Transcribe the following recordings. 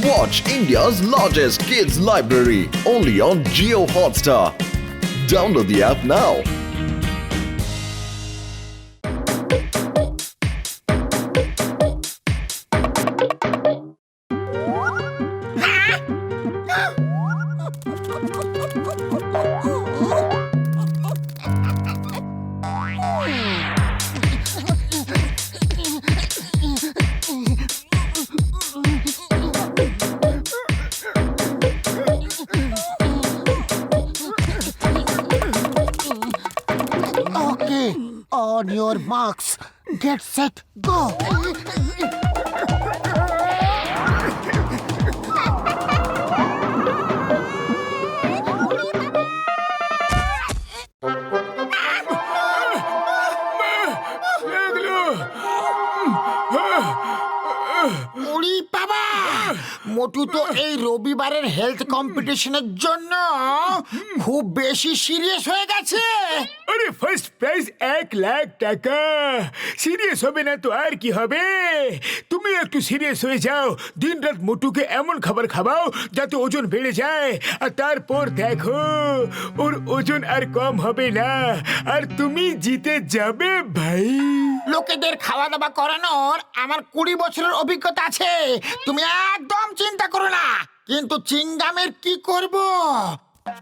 Watch India's largest kids library only on Jio Hotstar. Download the app now. Okay, on your marks, get set, go. উড়ি বাবা, মোটু তো এই রবিবারের health কম্পিটিশনের জন্য খুব বেশি সিরিয়াস হয়ে গেছে। আরে ফার্স্ট প্রাইজ 1,00,000 টাকা। সিরিয়াস হবে না তো আর কি হবে? তুমি একটু সিরিয়াস হয়ে যাও, দিন রাত মোটুকে এমন খাবার খাওয়াও যাতে ওজন বেড়ে যায়, আর তারপর দেখো ওর ওজন আর কম হবে না, আর তুমি জিতে যাবে ভাই। লোকেদের খাওয়া দাওয়া করানোর আমার 20 বছরের অভিজ্ঞতা আছে, তুমি একদম চিন্তা করো না। কিন্তু চিঙ্গামের কি করব?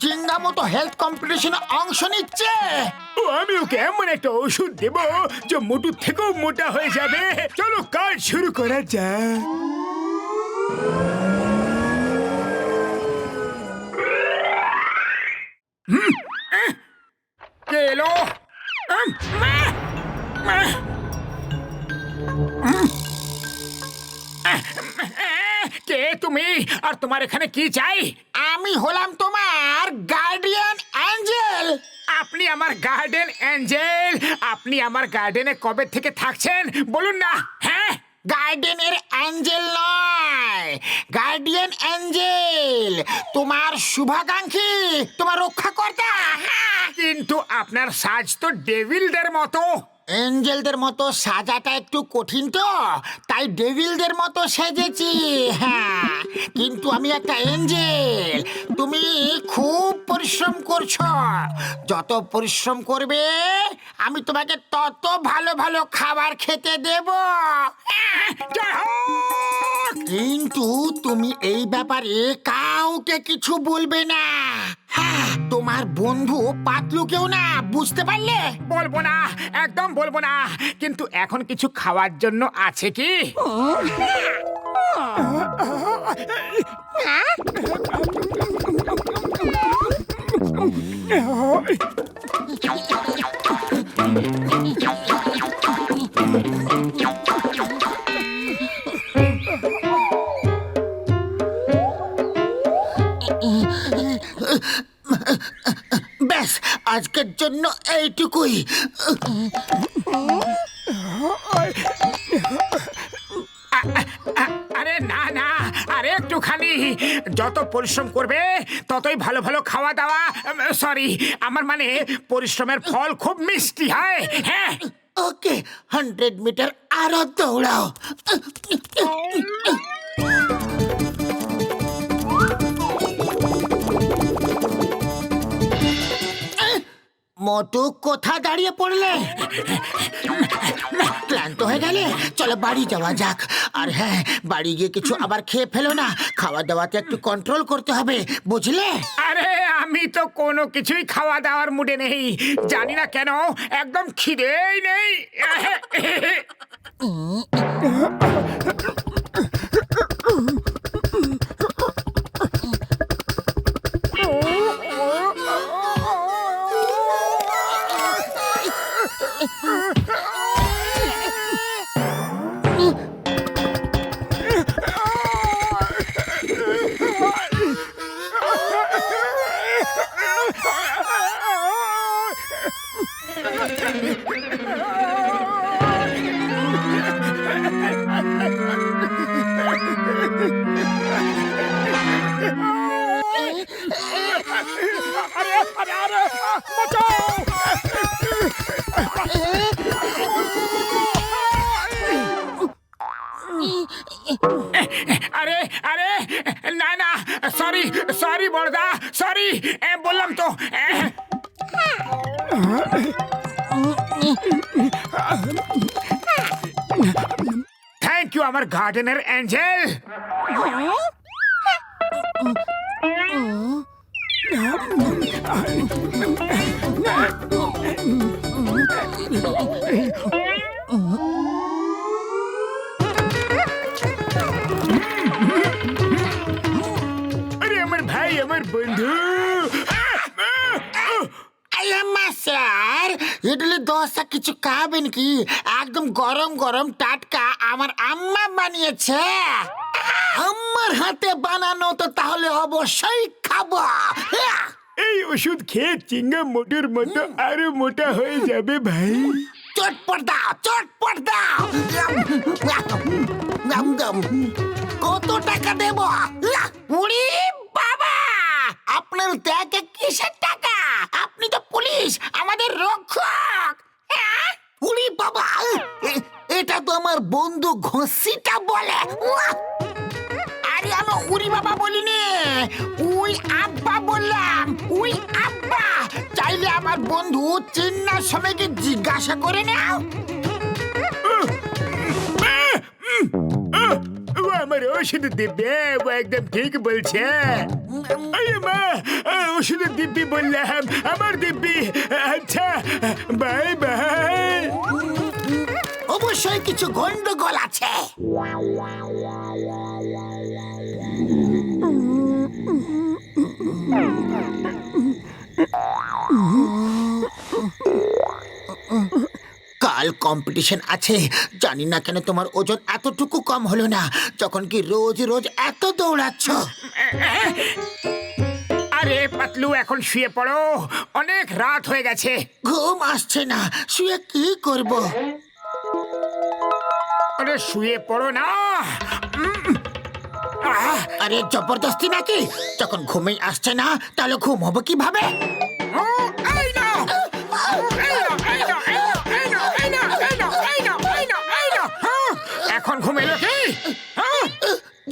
চিঙ্গামও তো হেলথ কম্পিটিশনে অংশ নিচ্ছে। ও আমি ওকে এমন একটা ওষুধ দেব যে মোটুর থেকেও মোটা হয়ে যাবে। চলো কাজ শুরু করা যাক। কে এলো? কে তুমি, আর তোমার এখানে কি চাই? আমি হলাম তোমার গার্ডিয়ান অ্যাঞ্জেল। আপনি আমার গার্ডেন অ্যাঞ্জেল? আপনি আমার গার্ডেনে কবে থেকে থাকছেন বলুন না। হ্যাঁ, গার্ডেনের অ্যাঞ্জেল নয়, গার্ডিয়ান অ্যাঞ্জেল, তোমার শুভাকাঙ্ক্ষী, তোমার রক্ষাকর্তা। কিন্তু আপনার সাজ তো ডেভিলদের মতো। এঞ্জেলদের মতো সাজাটা একটু কঠিন তো, তাই ডেভিলদের মতো সেজেছি। হ্যাঁ, কিন্তু আমি একটা এঞ্জেল। তুমি খুব পরিশ্রম করছো, যত পরিশ্রম করবে আমি তোমাকে তত ভালো ভালো খাবার খেতে দেব। কিন্তু তুমি এই ব্যাপারে কাউকে কিছু বলবে না। হ্যাঁ, তোমার বন্ধু পাতলুকেও না, বুঝতে পারলে? বলবো না, একদম বলবো না। কিন্তু এখন কিছু খাওয়ার জন্য আছে কি? ব্যাস, আজকের জন্য এইটুকুই। আরে না না, আরে একটুখানি। যত পরিশ্রম করবে ততই ভালো ভালো খাওয়া দাওয়া, সরি আমার মানে পরিশ্রমের ফল খুব মিষ্টি হয়। হ্যাঁ, ওকে, 100 মিটার আরো দৌড়াও। মোটু কোথা দাঁড়িয়ে পড়লে? ক্লান্ত হয়ে গেলে চলো বাড়ি যাওয়া যাক। আর হ্যাঁ, বাড়ি গিয়ে কিছু আবার খেয়ে ফেলো না, খাওয়া দাওয়াতে একটু কন্ট্রোল করতে হবে, বুঝলে? আরে আমি তো কোনো কিছুই খাওয়া দাওয়ার মুডে নেই, জানি না কেন, একদম খিদেই নেই। আরে আরে না না, সরি সরি বড়দা, সরি, বললাম তো। থ্যাংক ইউ আমার গার্ডেনের অ্যাঞ্জেল। আরে আমার ভাই, আমার বন্ধু। স্যার, ইডলি দোসা কিছু খাবেন কি? একদম গরম গরম টাটকা আমার আম্মা বানিয়েছে। আম্মার হাতে বানানো তো তাহলে অবশ্যই খাবো। এই ওষুধ খেয়ে চিংগাম মোটর মতো আরো মোটা হয়ে যাবে ভাই। চটপট দাও, চটপট দাও। কত টাকা দেব? উড়ি বাবা, আপনার ব্যাগে কিসের টাকা? আপনি তো পুলিশ, আমাদের রক্ষক। উড়ি বাবা, এটা তো আমার বন্ধু ঘষিটা বলে। আরে আমি উড়ি বাবা বলিনি, উই আব্বা বললাম, উই আব্বা। চাইলে আমার বন্ধু চিন্নার সময়কে জিজ্ঞাসা করে নাও। ও আমার ওষুধ দিবে, ও একদম ঠিক বলছে। আরে মা, ওষুধ দিব্যি বললাম, আমার দিব্যি। আচ্ছা, বাই বাই। অবশ্যই কিছু গন্ডগোল আছে। কাল কম্পিটিশন আছে, জানি না কেন তোমার ওজন এতটুকু কম হলো না, যখন কি রোজ রোজ এত দৌড়াচ্ছ। আরে পাতলু, এখন শুয়ে পড়ো, অনেক রাত হয়ে গেছে। ঘুম আসছে না, শুয়ে কি করব? আরে শুয়ে পড়ো না। আরে জবরদস্তি নাকি? যখন ঘুমেই আসছে না তাহলে ঘুম হবে কিভাবে? এখন ঘুম এলো কি?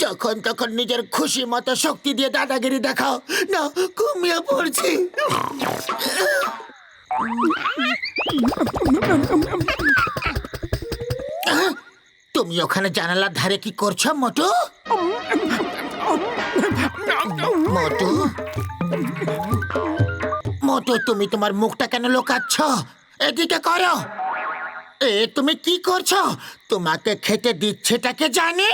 যখন তখন নিজের খুশি মতো শক্তি দিয়ে দাদাগিরি দেখাও না, ঘুমিয়ে পড়ছি। তুমি ওখানে জানালার ধারে কি করছো মোটু? মোটু, মোটু, তুমি তোমার মুখটা কেন লুকাচ্ছ? এদিকে করো। তুমি কি করছো? তোমাকে খেতে দিচ্ছেটাকে জানি।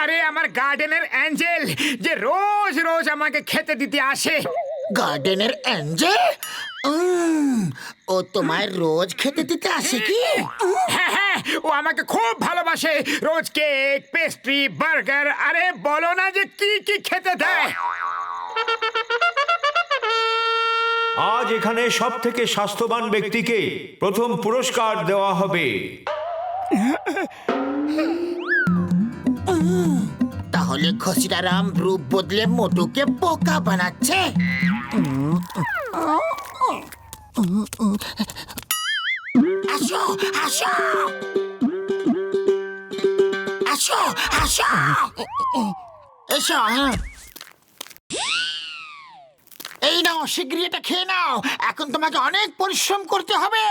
আরে আমার গার্ডেনের অ্যাঞ্জেল, যে রোজ রোজ আমাকে খেতে দিতে আসে। গার্ডেনের অ্যাঞ্জেল? ও তোমায় রোজ খেতে দিতে আসে কি? হ্যাঁ হ্যাঁ, ও আমাকে খুব ভালোবাসে। রোজ কেক, পেস্ট্রি, বার্গার, আরে বলো না যে কি কি খেতে দেয়। আজ এখানে সব থেকে স্বাস্থ্যবান ব্যক্তিকে প্রথম পুরস্কার দেওয়া হবে। তাহলে ঘসিরারাম রূপ বদলে মোটুকে বোকা বানাচ্ছে। আসো আসো আসো আসো, এসো। এই নাও, শীঘ্রই এটা খেয়ে নাও, এখন তোমাকে অনেক পরিশ্রম করতে হবে।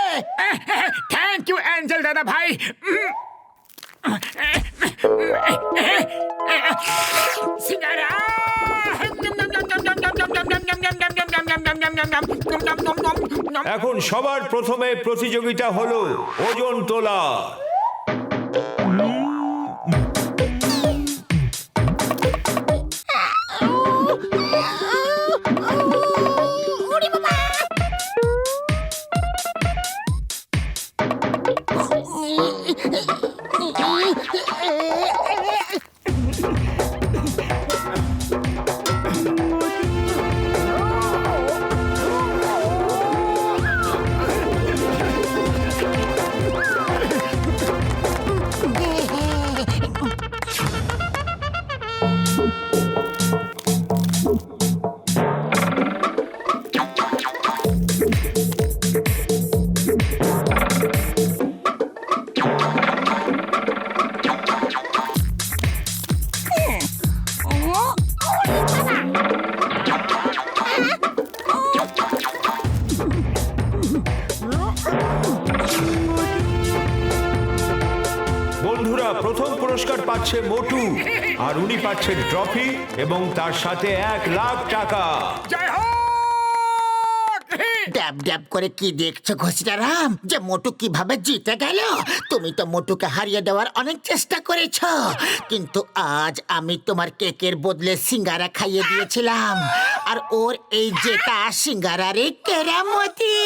থ্যাংক ইউ অ্যাঞ্জেল দাদা ভাই। সিঙ্গারা। এখন সবার প্রথমে প্রতিযোগিতা হলো ওজন তোলা। পাচ্ছে মোটু, আর উনি পাচ্ছেন ট্রফি এবং তার সাথে 1,00,000 টাকা। জয় হোক! ড্যাব ড্যাব করে কি দেখছো ঘসিটারাম, যে মোটু কিভাবে জিতে গেল? তুমি তো মোটুকে হারিয়ে দেওয়ার অনেক চেষ্টা করেছো, কিন্তু আজ আমি তোমার কেকের বদলে সিঙ্গারা খাইয়ে দিয়েছিলাম, আর ওর এই জেতা সিঙ্গারারে কেরামতি।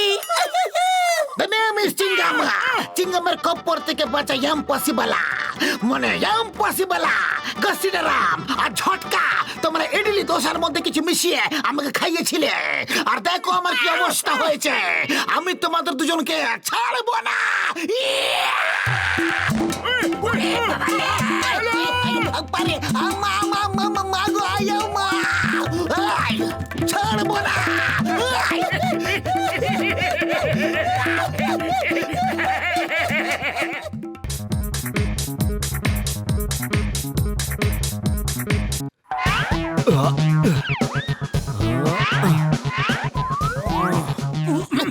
The name is চিঙ্গামা। চিঙ্গামের খপ্পর থেকে বাঁচা ইম্পসিবল, মানে ইম্পসিবল। ঘসিটারাম আর ঝটকা, তোমরা ইডলি দোসার মধ্যে কিছু মিশিয়ে আমাকে খাইয়েছিলে, আর দেখো আমার কি অবস্থা হয়েছে। আমি তোমাদের দুজনকে ছাড়বো না। ছাড়বো না।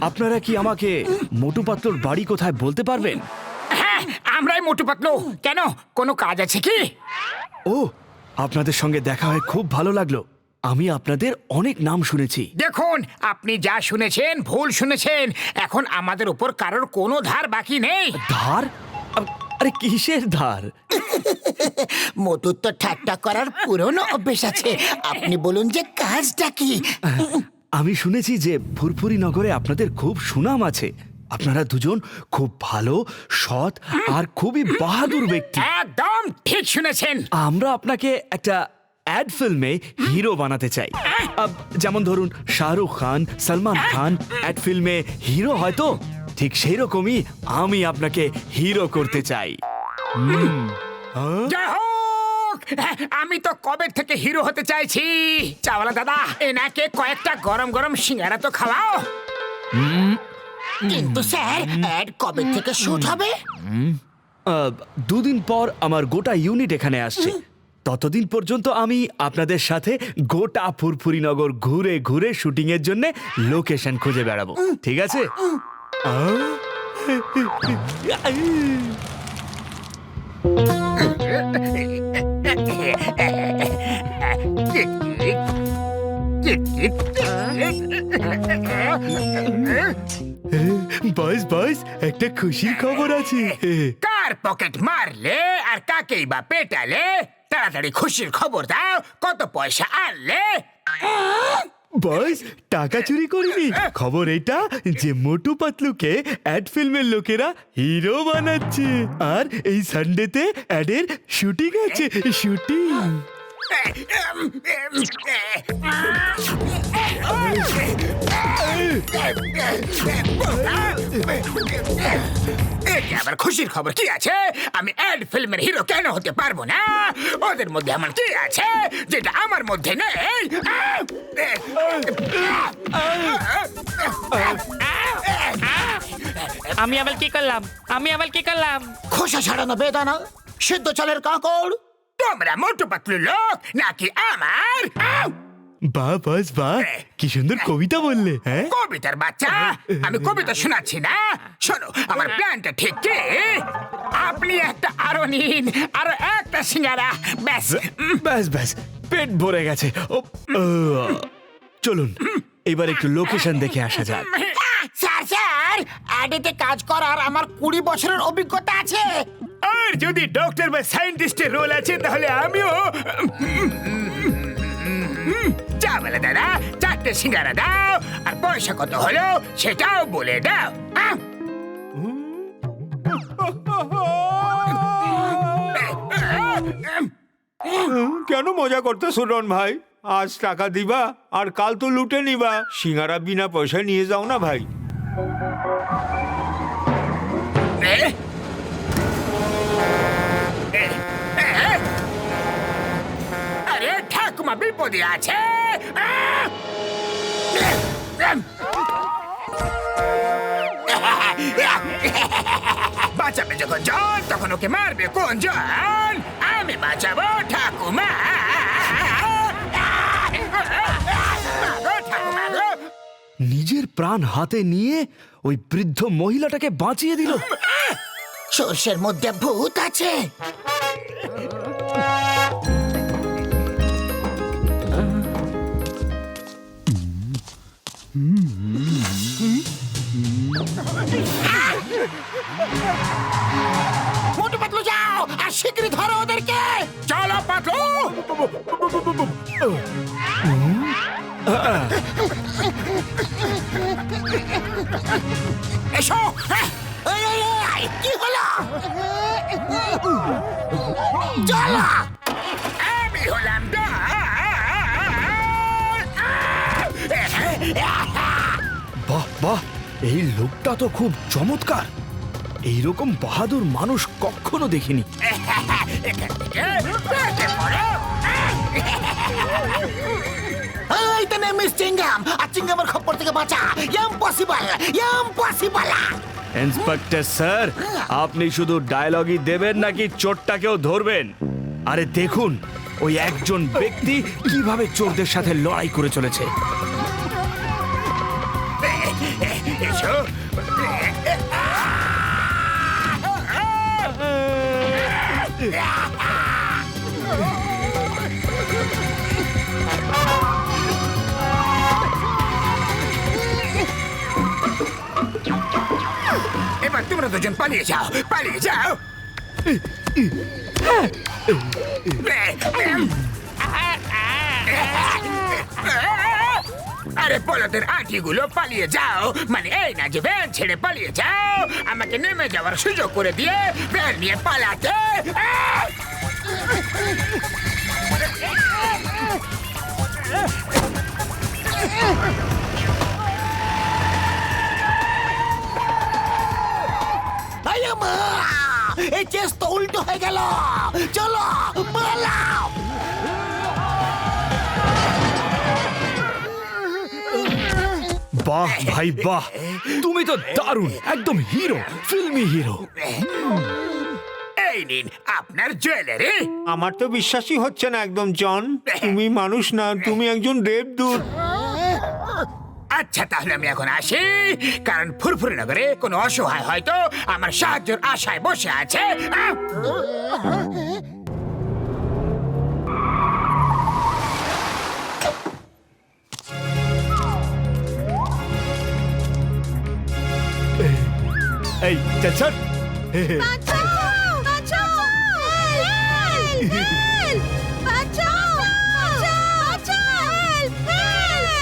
আপনারা কি আমাকে মোটু পাতলুর বাড়ি কোথায় বলতে পারবেন? হ্যাঁ, আমরাই মোটু পাতলু। কেন, কোনো কাজ আছে কি? ও, আপনাদের সঙ্গে দেখা হয়ে খুব ভালো লাগলো। আমি আপনাদের অনেক নাম শুনেছি। দেখুন, আপনি যা শুনেছেন ভুল শুনেছেন। এখন আমাদের উপর কারোর কোনো ধার বাকি নেই। ধার? আরে কিসের ধার? মোটুর তো ঠাট্টা করার পুরনো অভ্যেস আছে। আপনি বলুন যে কাজটা কি? আমি শুনেছি যে ফুরফুরি নগরে আপনাদের খুব সুনাম আছে। আপনারা দুজন খুব ভালো, সৎ আর খুবই বাহাদুর ব্যক্তি। একদম ঠিক শুনেছেন। আমরা আপনাকে একটা অ্যাড ফিল্মে হিরো বানাতে চাই। যেমন ধরুন শাহরুখ খান, সালমান খান অ্যাড ফিল্মে হিরো হয়তো, ঠিক সেই রকমই আমি আপনাকে হিরো করতে চাই। জয় হোক! আমি তো কবে থেকে হিরো হতে চাইছি। চাওয়ালা দাদা, এনাকে কয়েকটা গরম গরম সিঙ্গারা তো খাওয়াও। কিন্তু স্যার, অ্যাড কবে থেকে শুট হবে? 2 দিন পর আমার গোটা ইউনিট এখানে আসছে। ততদিন পর্যন্ত আমি আপনাদের সাথে গোটা ফুরফুরি নগর ঘুরে ঘুরে শুটিং এর জন্য লোকেশন খুঁজে বেড়াবো, ঠিক আছে? বস বস, একটা খুশির খবর আছে। কার পকেট মারলে আর কাকেই বা পেটালে? তাড়াতাড়ি খুশির খবর দাও। কত পয়সা আনলে? বস, টাকা চুরি করিনি। খবর এটা যে মোটু পাতলুকে অ্যাড ফিল্মের লোকেরা হিরো বানাচ্ছে, আর এই সানডেতে অ্যাডের শুটিং আছে। শুটিং এতে আবার খুশির খবর কি আছে? আমি অ্যাড ফিল্মের হিরো কেন হতে পারবো না? ওদের মধ্যে আমার কি আছে যেটা আমার মধ্যে নেই? আমি আবার কি করলাম? খোসা ছাড়ানো বেদানা, সিদ্ধ চালের কাকড়। তোমরা মোটু পাতলু লোক নাকি আমার? বাহ বস বাহ, কি সুন্দর কবিতা বললে। হ্যাঁ, কবিতার বাচ্চা, আমি কবিতা শোনাচ্ছি না। শোনো, আমার প্ল্যানটা ঠিক কি? আপনি একটা আরো নিন, আরো একটা সিঙ্গারা, ব্যাস। ব্যাস ব্যাস, পেট ভরে গেছে। চলুন এবার একটু লোকেশন দেখে আসা যাক। স্যার স্যার, অ্যাডেতে কাজ করার আমার 20 বছরের অভিজ্ঞতা আছে। আর যদি ডক্টর বা সায়েন্টিস্টের রোল আছে তাহলে আমিও। চা বলে দাদা, 4টে সিঙ্গারা দাও, আর পয়সা কত হলো সেটাও বলে দাও। কেন মজা করতে সুরন ভাই? আজ টাকা দিবা আর কাল তো লুটে নিবা। সিঙ্গারা বিনা পয়সায় নিয়ে যাও না ভাই। আরে ঠাকুমা বিপদে আছে। বাঁচাবে যখন জন, তখন ওকে মারবে কোন জন? আমি বাঁচাবো ঠাকুমা। ঠাকুমা গো, নিজের প্রাণ হাতে নিয়ে ওই বৃদ্ধ মহিলাটাকে বাঁচিয়ে দিল। সর্ষের মধ্যে ভূত আছে। এসো এই, এই, এই, কি হলো চলো আমি হলাম বাহ বাহ, এই লোকটা তো খুব চমৎকার। এইরকম বাহাদুর মানুষ কখনো দেখিনি। এই তো মিস চিংগাম আর চিংগামের খপ্পর থেকে বাঁচা ইম্পসিবল ইম্পসিবল ইন্সপেক্টর স্যার, আপনি শুধু ডায়লগই দেবেন নাকি চোরটাকেও ধরবেন? আরে দেখুন, ওই একজন ব্যক্তি কিভাবে চোরদের সাথে লড়াই করে চলেছে। এসো এবার তোমরা দুজন পালিয়ে যাও, পালিয়ে যাও। আরে বলদের আঁটিগুলো পালিয়ে যাও, মানে এই না যে ভ্যান ছেড়ে পালিয়ে যাও, আমাকে নেমে যাওয়ার সুযোগ করে দিয়ে ভ্যান নিয়ে পালাতে। এই চেস তো উল্টো হয়ে গেল, চলো পালাও। বাহ ভাই বাহ, তুমি তো দারুণ, একদম হিরো, ফিল্মি হিরো। এই নিন আপনার জুয়েলারি। আমার তো বিশ্বাসই হচ্ছে না একদম জন, তুমি মানুষ না, তুমি একজন দেবদূত। আচ্ছা তাহলে আমি এখন আসি, কারণ ফুরফুরি নগরে কোনো অসহায় হয়তো আমার সাহায্যের আশায় বসে আছে। এই চল চল। বাঁচাও! বাঁচাও! হেল্প! হেল্প! বাঁচাও! বাঁচাও! হেল্প!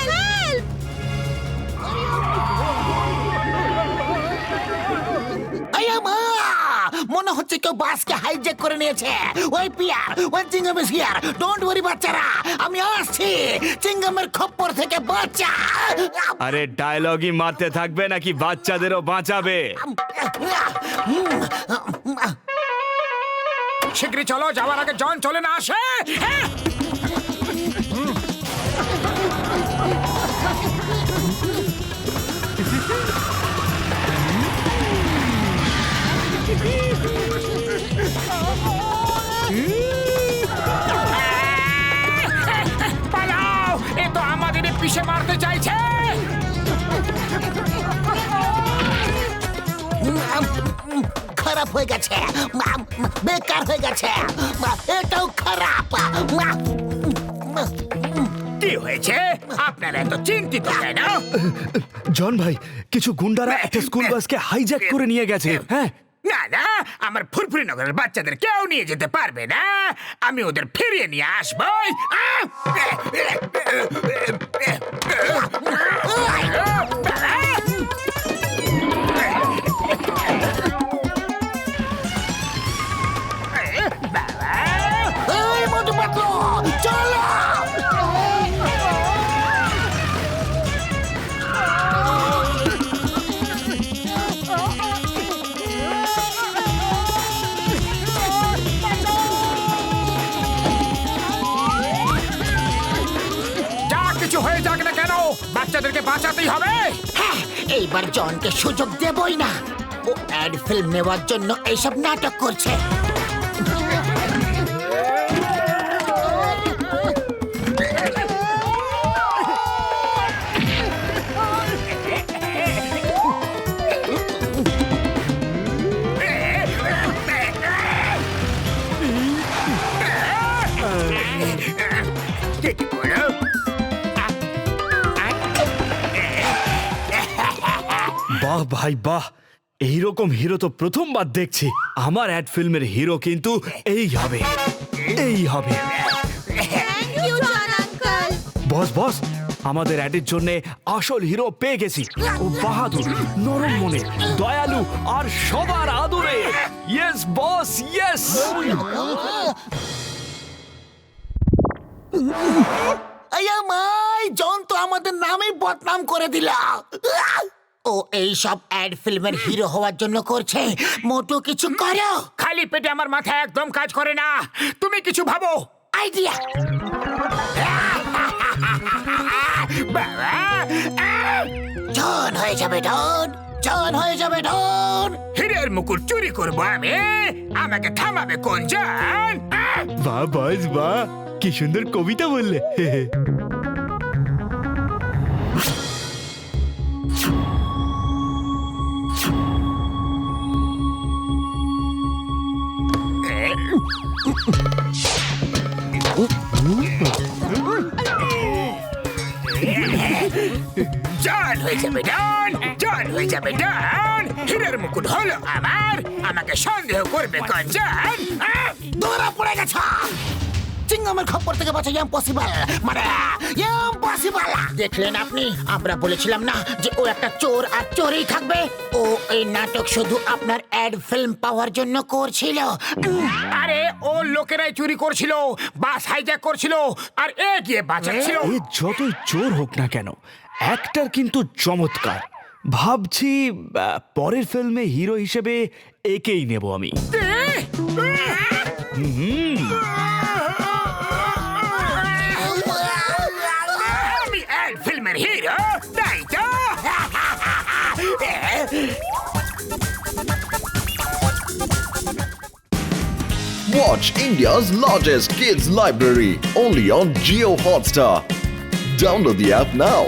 হেল্প! মনে হচ্ছে কেউ বাসকে হাইজ্যাক করে নিয়েছে। ওই পিয়ার, ওই চিংগাম ইজ হিয়ার, ডোন্ট ওয়ারি বাচ্চারা, আমি আসছি চিংগামের খপ্পর থেকে বাঁচা। আরে ডায়লগই মারতে থাকবে নাকি বাচ্চাদেরও বাঁচাবে? শীঘ্রই চলো, যাওয়ার আগে জন চলে না আসে। পালাও, এ তো আমাদের পিছে মারতে চাইছে। খারাপ হয়ে গেছে, বেকার হয়ে গেছে, এটাও খারাপ। কি হয়েছে? আপনারা এত চিন্তিত কেন? জন ভাই, কিছু গুন্ডারা একটা স্কুল বাসকে হাইজ্যাক করে নিয়ে গেছে। হ্যাঁ, না না, আমার ফুরফুরি নগরের বাচ্চাদের কেউ নিয়ে যেতে পারবে না, আমি ওদের ফিরিয়ে নিয়ে আসবো। মোটু পাতলু চলো। হয়ে যাক না কেন, বাচ্চাদেরকে বাঁচাতেই হবে। হ্যাঁ, এইবার জনকে সুযোগ দেবই না, ও অ্যাড ফিল্ম নেওয়ার জন্য এইসব নাটক করছে। বাহ ভাই বাহ, এইরকম হিরো তো প্রথমবার দেখছি। আমার অ্যাড ফিল্মের হিরো কিন্তু এই হবে, এই হবে। বস বস আমাদের অ্যাডের জন্য আসল হিরো পেয়ে গেছি। ও বাহাদুর, নরম মনে, দয়ালু আর সবার আদরে। Yes boss, yes. মাই জন তো আমাদের নামেই বদনাম করে দিল। ও এই সব অ্যাড ফিল্মের হিরো হওয়ার জন্য করছে। মোটো কিছু করো। খালি পেটে আমার মাথা একদম কাজ করে না, তুমি কিছু ভাবো। আইডিয়া। জন হয়ে যাবে ডন, জন হয়ে যাবে ডন। হীরের মুকুট চুরি করবো আমি, আমাকে থামাবে কোন জন? বাহ বস বাহ, কি সুন্দর কবিতা বললে। জন হয়ে যাবে ডন, জন হয়ে যাবে ডন। হীরের মুকুট হলো আমার, আমাকে সন্দেহ করবে কোন জন? ধরা পড়ে গেছ। চিংগামের খপ্পর থেকে বাঁচা ইম্পসিবল, মানে ইম্পসিবল। দেখলেন আপনি, আমরা বলেছিলাম না যে ও একটা চোর আর চোরই থাকবে। ও এই নাটক শুধু আপনার অ্যাড ফিল্ম পাওয়ার জন্য করছিল। আরে ও লোকেরাই চুরি করছিল, বাস হাইজ্যাক করছিল, আর এ গিয়ে বাঁচাচ্ছিল। এ যতই চোর হোক না কেন, অ্যাক্টর কিন্তু চমৎকার। ভাবছি পরের ফিল্মে হিরো হিসেবে একেই নেব আমি। আমি অ্যাড ফিল্মের হিরো, তাই তো? Watch India's largest kids library only on Geo Hotstar. Download the app now.